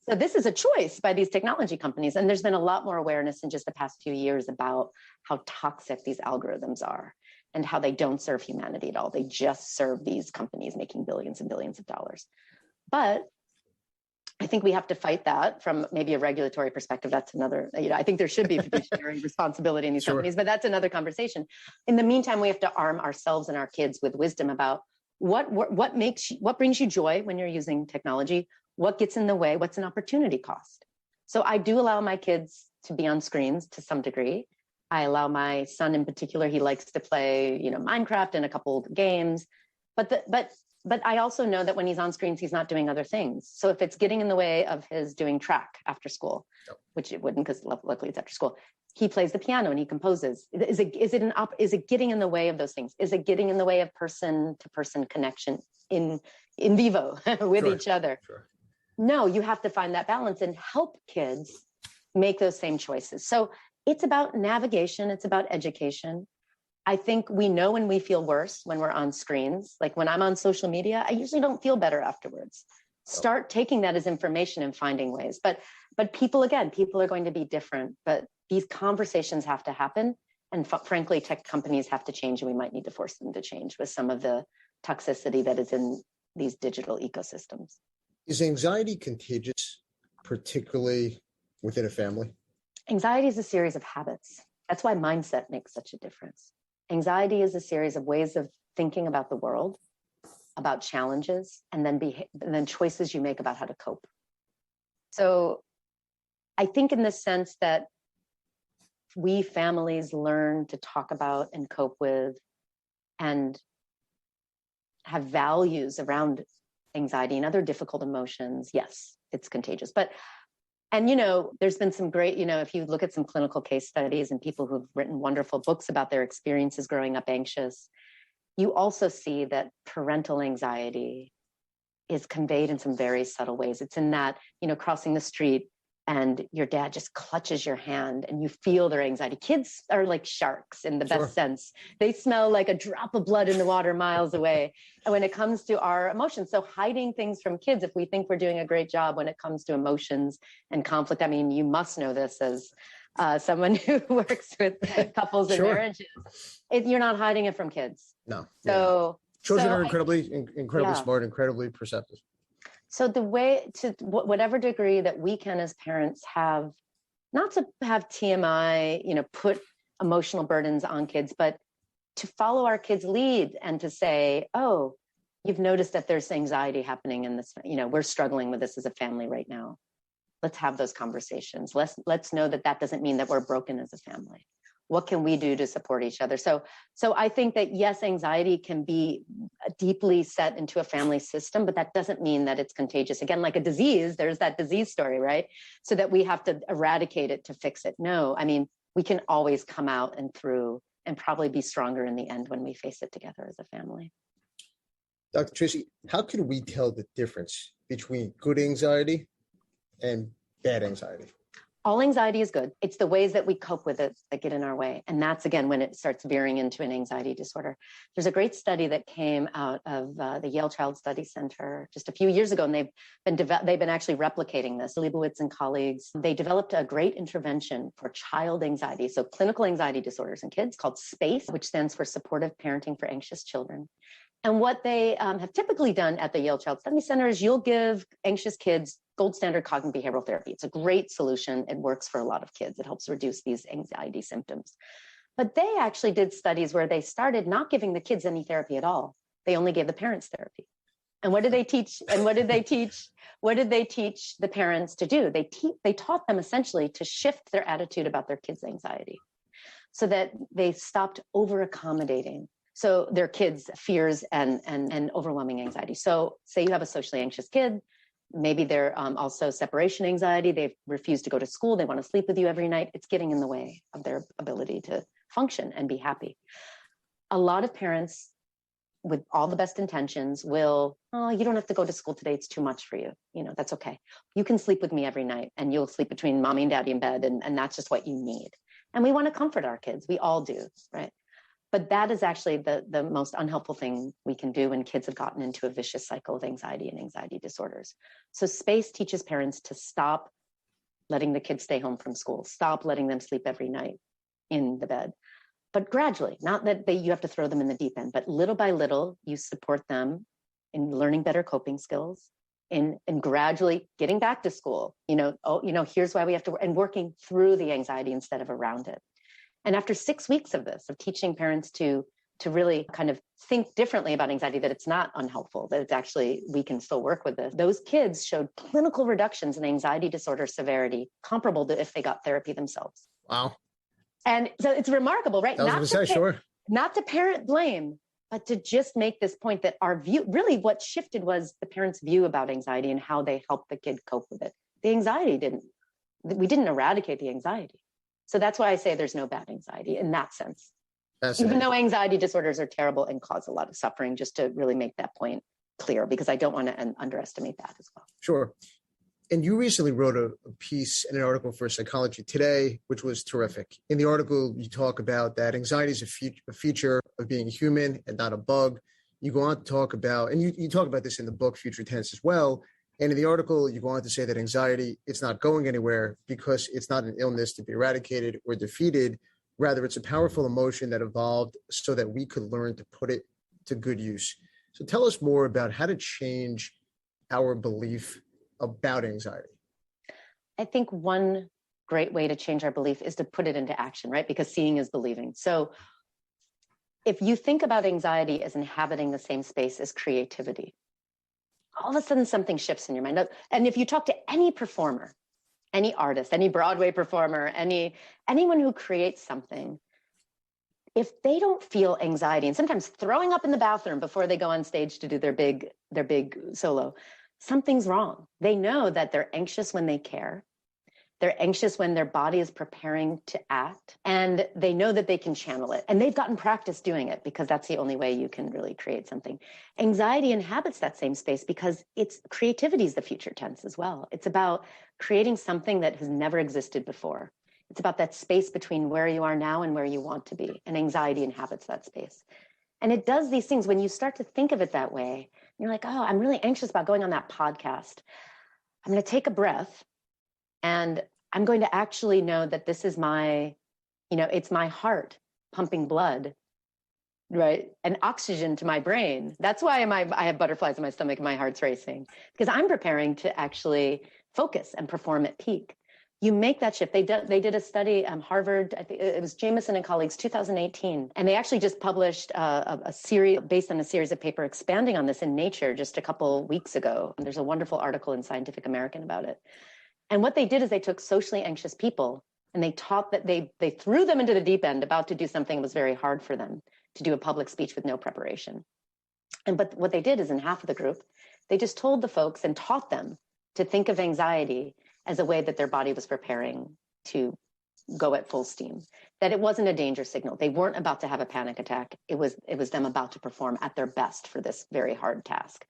So this is a choice by these technology companies. And there's been a lot more awareness in just the past few years about how toxic these algorithms are and how they don't serve humanity at all. They just serve these companies making billions and billions of dollars. But I think we have to fight that from maybe a regulatory perspective. That's another, I think there should be fiduciary responsibility in these companies, but that's another conversation. In the meantime, we have to arm ourselves and our kids with wisdom about what brings you joy when you're using technology, what gets in the way, what's an opportunity cost. So I do allow my kids to be on screens to some degree. I allow my son in particular, he likes to play, Minecraft and a couple games, but I also know that when he's on screens, he's not doing other things. So if it's getting in the way of his doing track after school, which it wouldn't because luckily it's after school, he plays the piano and he composes. Is it getting in the way of those things? Is it getting in the way of person-to-person connection in vivo with each other? Sure. No, you have to find that balance and help kids make those same choices. So it's about navigation. It's about education. I think we know when we feel worse when we're on screens. Like when I'm on social media, I usually don't feel better afterwards. Start taking that as information and finding ways. But people are going to be different. But these conversations have to happen. And frankly, tech companies have to change, and we might need to force them to change with some of the toxicity that is in these digital ecosystems. Is anxiety contagious, particularly within a family? Anxiety is a series of habits. That's why mindset makes such a difference. Anxiety is a series of ways of thinking about the world, about challenges, and then choices you make about how to cope. So I think in the sense that we families learn to talk about and cope with and have values around anxiety and other difficult emotions, yes, it's contagious. And, there's been some great, if you look at some clinical case studies and people who've written wonderful books about their experiences growing up anxious, you also see that parental anxiety is conveyed in some very subtle ways. It's in that, crossing the street, and your dad just clutches your hand and you feel their anxiety. Kids are like sharks in the best sense. They smell like a drop of blood in the water miles away. And when it comes to our emotions, so hiding things from kids, if we think we're doing a great job when it comes to emotions and conflict, I mean, you must know this as someone who works with couples and marriages. You're not hiding it from kids. No. So children are incredibly smart, incredibly perceptive. So the way to whatever degree that we can as parents have, not to have TMI, put emotional burdens on kids, but to follow our kids' lead and to say, oh, you've noticed that there's anxiety happening in this, we're struggling with this as a family right now. Let's have those conversations. Let's know that doesn't mean that we're broken as a family. What can we do to support each other? So I think that yes, anxiety can be deeply set into a family system, but that doesn't mean that it's contagious. Again, like a disease, there's that disease story, right? So that we have to eradicate it to fix it. No, I mean, we can always come out and through and probably be stronger in the end when we face it together as a family. Dr. Tracy, how can we tell the difference between good anxiety and bad anxiety? All anxiety is good. It's the ways that we cope with it that get in our way. And that's, again, when it starts veering into an anxiety disorder. There's a great study that came out of the Yale Child Study Center just a few years ago, and they've been actually replicating this. Leibowitz and colleagues, they developed a great intervention for child anxiety, so clinical anxiety disorders in kids, called SPACE, which stands for Supportive Parenting for Anxious Children. And what they have typically done at the Yale Child Study Center is you'll give anxious kids gold standard cognitive behavioral therapy. It's a great solution. It works for a lot of kids. It helps reduce these anxiety symptoms. But they actually did studies where they started not giving the kids any therapy at all. They only gave the parents therapy. And what did they teach? And what did they teach? What did they teach the parents to do? They taught them essentially to shift their attitude about their kids' anxiety so that they stopped over accommodating so their kids' fears and overwhelming anxiety. So say you have a socially anxious kid, maybe they're also separation anxiety. They refuse to go to school. They want to sleep with you every night. It's getting in the way of their ability to function and be happy. A lot of parents, with all the best intentions, will, oh, you don't have to go to school today. It's too much for you. That's okay. You can sleep with me every night and you'll sleep between mommy and daddy in bed. And that's just what you need. And we want to comfort our kids. We all do, right? But that is actually the most unhelpful thing we can do when kids have gotten into a vicious cycle of anxiety and anxiety disorders. So SPACE teaches parents to stop letting the kids stay home from school, stop letting them sleep every night in the bed. But gradually, not that you have to throw them in the deep end, but little by little, you support them in learning better coping skills, in gradually getting back to school. Here's why we have to, and working through the anxiety instead of around it. And after 6 weeks of this, of teaching parents to really kind of think differently about anxiety, that it's not unhelpful, that it's actually, we can still work with this. Those kids showed clinical reductions in anxiety disorder severity comparable to if they got therapy themselves. Wow. And so it's remarkable, right? Not to parent blame, but to just make this point that our view, really what shifted was the parents' view about anxiety and how they helped the kid cope with it. We didn't eradicate the anxiety. So that's why I say there's no bad anxiety in that sense. Even though anxiety disorders are terrible and cause a lot of suffering, just to really make that point clear, because I don't want to underestimate that as well. Sure. And you recently wrote a piece in an article for Psychology Today, which was terrific. In the article, you talk about that anxiety is a feature of being human and not a bug. You go on to talk about, and you talk about this in the book, Future Tense, as well. And in the article, you go on to say that anxiety, it's not going anywhere because it's not an illness to be eradicated or defeated. Rather, it's a powerful emotion that evolved so that we could learn to put it to good use. So tell us more about how to change our belief about anxiety. I think one great way to change our belief is to put it into action, right? Because seeing is believing. So if you think about anxiety as inhabiting the same space as creativity, all of a sudden something shifts in your mind. And if you talk to any performer, any artist, any Broadway performer, anyone who creates something, if they don't feel anxiety, and sometimes throwing up in the bathroom before they go on stage to do their big solo, something's wrong. They know that they're anxious when they care. They're anxious when their body is preparing to act, and they know that they can channel it. And they've gotten practice doing it because that's the only way you can really create something. Anxiety inhabits that same space because creativity is the future tense as well. It's about creating something that has never existed before. It's about that space between where you are now and where you want to be. And anxiety inhabits that space. And it does these things when you start to think of it that way. You're like, oh, I'm really anxious about going on that podcast. I'm going to take a breath. And I'm going to actually know that this is it's my heart pumping blood, right? And oxygen to my brain. That's why I have butterflies in my stomach and my heart's racing, because I'm preparing to actually focus and perform at peak. You make that shift. They did a study, Harvard, I think it was Jameson and colleagues, 2018. And they actually just published a series based on a series of papers expanding on this in Nature just a couple weeks ago. And there's a wonderful article in Scientific American about it. And what they did is they took socially anxious people and they taught that they threw them into the deep end about to do something that was very hard for them, to do a public speech with no preparation. But what they did is in half of the group, they just told the folks and taught them to think of anxiety as a way that their body was preparing to go at full steam, that it wasn't a danger signal. They weren't about to have a panic attack. It was them about to perform at their best for this very hard task.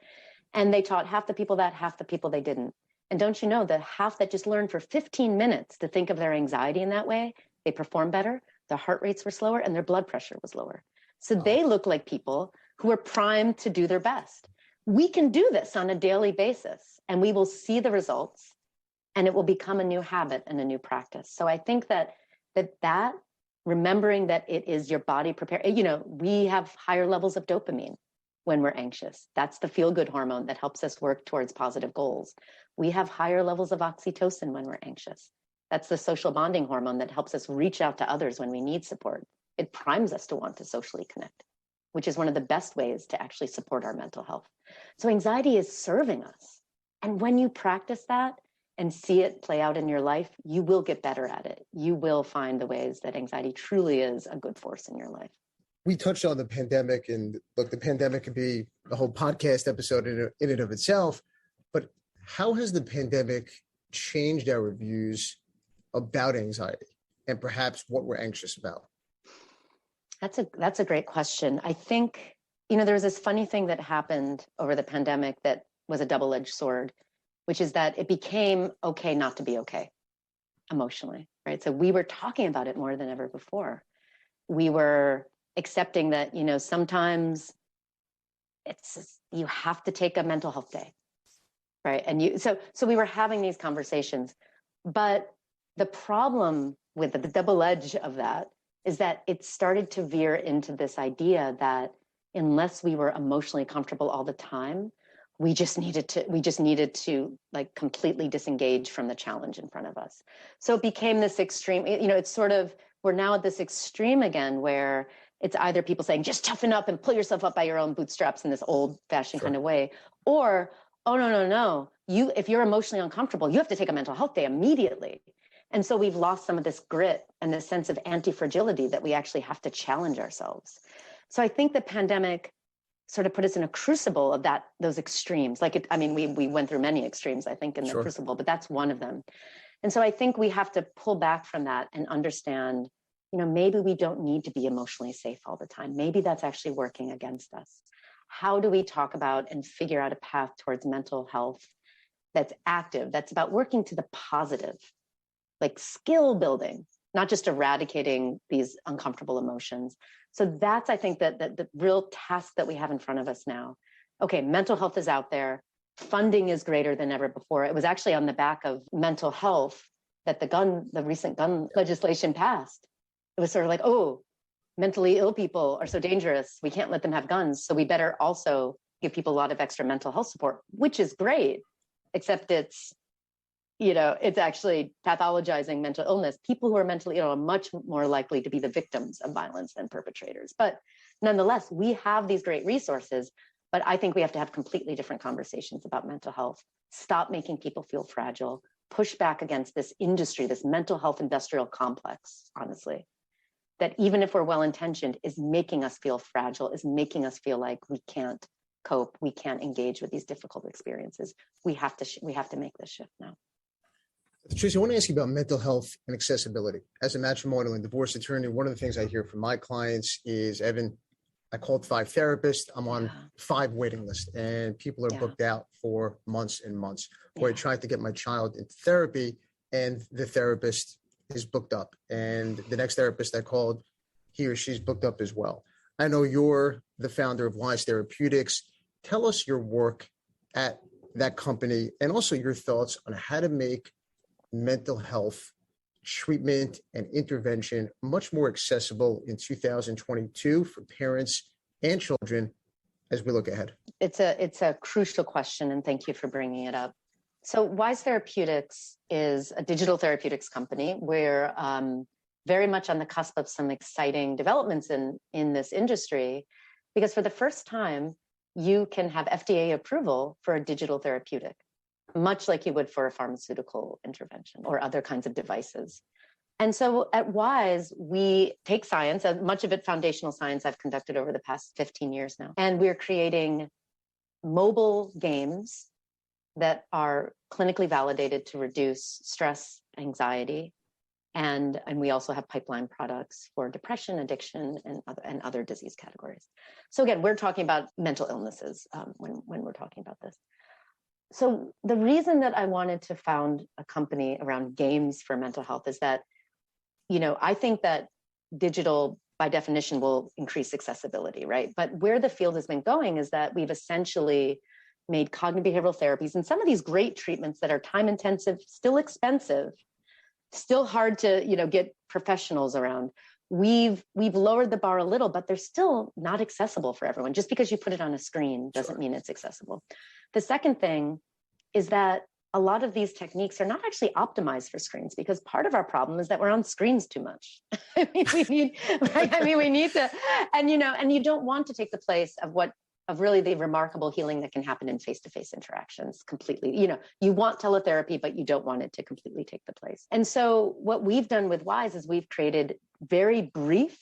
And they taught half the people that, half the people they didn't. And don't you know, the half that just learned for 15 minutes to think of their anxiety in that way, they performed better, their heart rates were slower, and their blood pressure was lower. So they look like people who are primed to do their best. We can do this on a daily basis, and we will see the results, and it will become a new habit and a new practice. So I think that remembering that it is your body prepared, we have higher levels of dopamine when we're anxious. That's the feel-good hormone that helps us work towards positive goals. We have higher levels of oxytocin when we're anxious. That's the social bonding hormone that helps us reach out to others when we need support. It primes us to want to socially connect, which is one of the best ways to actually support our mental health. So anxiety is serving us. And when you practice that and see it play out in your life, you will get better at it. You will find the ways that anxiety truly is a good force in your life. We touched on the pandemic, and look, the pandemic could be a whole podcast episode in and of itself, but how has the pandemic changed our views about anxiety and perhaps what we're anxious about? That's a great question. I think, there was this funny thing that happened over the pandemic that was a double-edged sword, which is that it became okay not to be okay emotionally, right? So we were talking about it more than ever before. We were accepting that, sometimes you have to take a mental health day, right? And so we were having these conversations, but the problem with the double edge of that is that it started to veer into this idea that unless we were emotionally comfortable all the time, we just needed to like completely disengage from the challenge in front of us. So it became this extreme, it's sort of, we're now at this extreme again where it's either people saying, just toughen up and pull yourself up by your own bootstraps in this old fashioned kind of way, or, oh, no. If you're emotionally uncomfortable, you have to take a mental health day immediately. And so we've lost some of this grit and this sense of anti-fragility that we actually have to challenge ourselves. So I think the pandemic sort of put us in a crucible of those extremes. We went through many extremes, I think, in the crucible, but that's one of them. And so I think we have to pull back from that and understand, maybe we don't need to be emotionally safe all the time. Maybe that's actually working against us. How do we talk about and figure out a path towards mental health that's active, that's about working to the positive, like skill building, not just eradicating these uncomfortable emotions. So that's, I think, that the real task that we have in front of us now. Okay, mental health is out there. Funding is greater than ever before. It was actually on the back of mental health that the recent gun legislation passed. It was sort of like, oh, mentally ill people are so dangerous. We can't let them have guns. So we better also give people a lot of extra mental health support, which is great, except it's actually pathologizing mental illness. People who are mentally ill are much more likely to be the victims of violence than perpetrators. But nonetheless, we have these great resources, but I think we have to have completely different conversations about mental health. Stop making people feel fragile, push back against this industry, this mental health industrial complex, honestly, that even if we're well-intentioned, is making us feel fragile, is making us feel like we can't cope, we can't engage with these difficult experiences. We have to make this shift now. Tracy, I want to ask you about mental health and accessibility. As a matrimonial and divorce attorney, one of the things I hear from my clients is, Evan, I called 5 therapists. I'm on 5 waiting lists, and people are booked out for months and months. Or I tried to get my child into therapy, and the therapist is booked up. And the next therapist I called, he or she's booked up as well. I know you're the founder of Wise Therapeutics. Tell us your work at that company and also your thoughts on how to make mental health treatment and intervention much more accessible in 2022 for parents and children as we look ahead. It's a crucial question, and thank you for bringing it up. So Wise Therapeutics is a digital therapeutics company. We're very much on the cusp of some exciting developments in this industry, because for the first time, you can have FDA approval for a digital therapeutic, much like you would for a pharmaceutical intervention or other kinds of devices. And so at Wise, we take science, much of it foundational science I've conducted over the past 15 years now, and we're creating mobile games that are clinically validated to reduce stress, anxiety, and we also have pipeline products for depression, addiction, and other disease categories. So again, we're talking about mental illnesses when we're talking about this. So the reason that I wanted to found a company around games for mental health is that, I think that digital by definition will increase accessibility, right? But where the field has been going is that we've essentially made cognitive behavioral therapies and some of these great treatments that are time intensive, still expensive, still hard to, get professionals around. We've lowered the bar a little, but they're still not accessible for everyone. Just because you put it on a screen doesn't mean it's accessible. The second thing is that a lot of these techniques are not actually optimized for screens, because part of our problem is that we're on screens too much. We need to, and you don't want to take the place of really the remarkable healing that can happen in face-to-face interactions completely. You want teletherapy, but you don't want it to completely take the place. And so what we've done with Wise is we've created very brief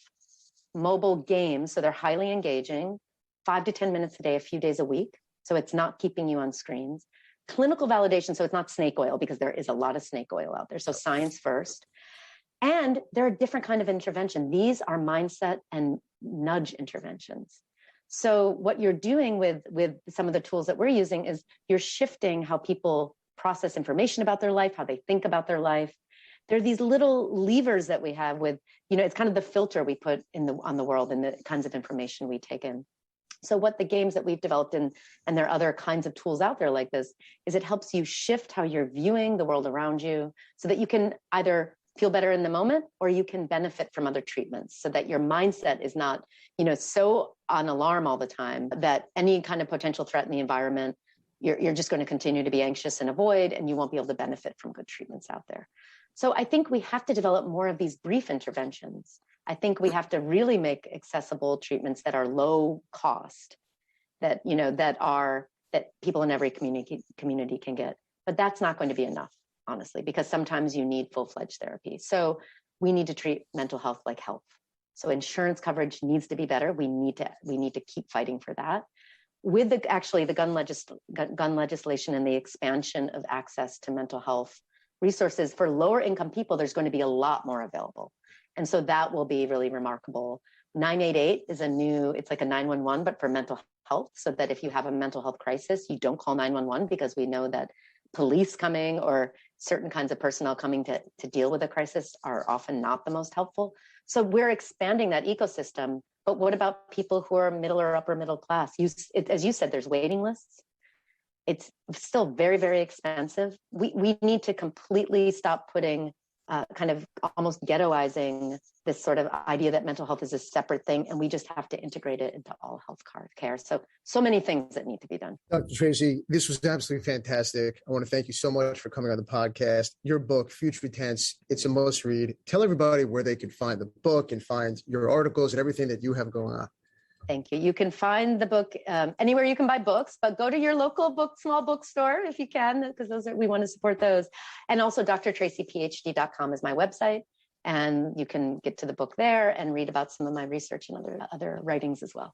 mobile games. So they're highly engaging, 5 to 10 minutes a day, a few days a week. So it's not keeping you on screens. Clinical validation. So it's not snake oil, because there is a lot of snake oil out there. So science first. And they're a different kind of intervention. These are mindset and nudge interventions. So what you're doing with some of the tools that we're using is you're shifting how people process information about their life, how they think about their life. There are these little levers that we have with, it's kind of the filter we put on the world and the kinds of information we take in. So what the games that we've developed and there are other kinds of tools out there like this, is it helps you shift how you're viewing the world around you so that you can either feel better in the moment, or you can benefit from other treatments, so that your mindset is not, so on alarm all the time that any kind of potential threat in the environment, you're just going to continue to be anxious and avoid, and you won't be able to benefit from good treatments out there. So I think we have to develop more of these brief interventions. I think we have to really make accessible treatments that are low cost, that people in every community can get. But that's not going to be enough, honestly, because sometimes you need full-fledged therapy. So we need to treat mental health like health. So insurance coverage needs to be better. We need to keep fighting for that. With the gun legislation and the expansion of access to mental health resources for lower income people, there's going to be a lot more available. And so that will be really remarkable. 988 is it's like a 911, but for mental health, so that if you have a mental health crisis, you don't call 911, because we know that police coming or certain kinds of personnel coming to deal with a crisis are often not the most helpful. So we're expanding that ecosystem. But what about people who are middle or upper middle class? As you said, there's waiting lists. It's still very, very expensive. We need to completely stop putting kind of almost ghettoizing this sort of idea that mental health is a separate thing, and we just have to integrate it into all health care. So many things that need to be done. Dr. Tracy, this was absolutely fantastic. I want to thank you so much for coming on the podcast. Your book, Future Tense, it's a must read. Tell everybody where they can find the book and find your articles and everything that you have going on. Thank you. You can find the book anywhere you can buy books, but go to your local small bookstore if you can, because we want to support those. And also drtracyphd.com is my website, and you can get to the book there and read about some of my research and other writings as well.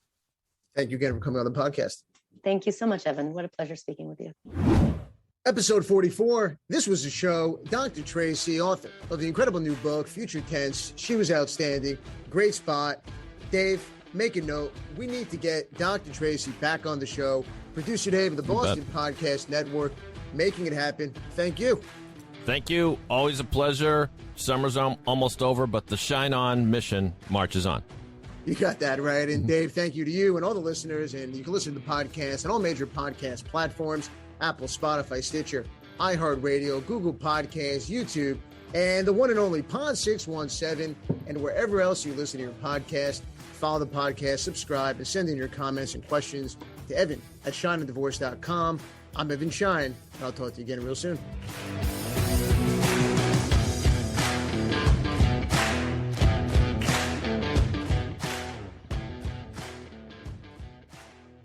Thank you again for coming on the podcast. Thank you so much, Evan. What a pleasure speaking with you. Episode 44. This was a show. Dr. Tracy, author of the incredible new book, Future Tense. She was outstanding. Great spot. Dave, make a note. We need to get Dr. Tracy back on the show. Producer Dave of the Boston Podcast Network, making it happen. Thank you. Thank you. Always a pleasure. Summer's almost over, but the Shine On mission marches on. You got that right. And Dave, thank you to you and all the listeners. And you can listen to the podcast on all major podcast platforms: Apple, Spotify, Stitcher, iHeartRadio, Google Podcasts, YouTube, and the one and only Pod 617, and wherever else you listen to your podcast. Follow the podcast, subscribe, and send in your comments and questions to Evan at ScheinandDivorce.com. I'm Evan Schein, and I'll talk to you again real soon.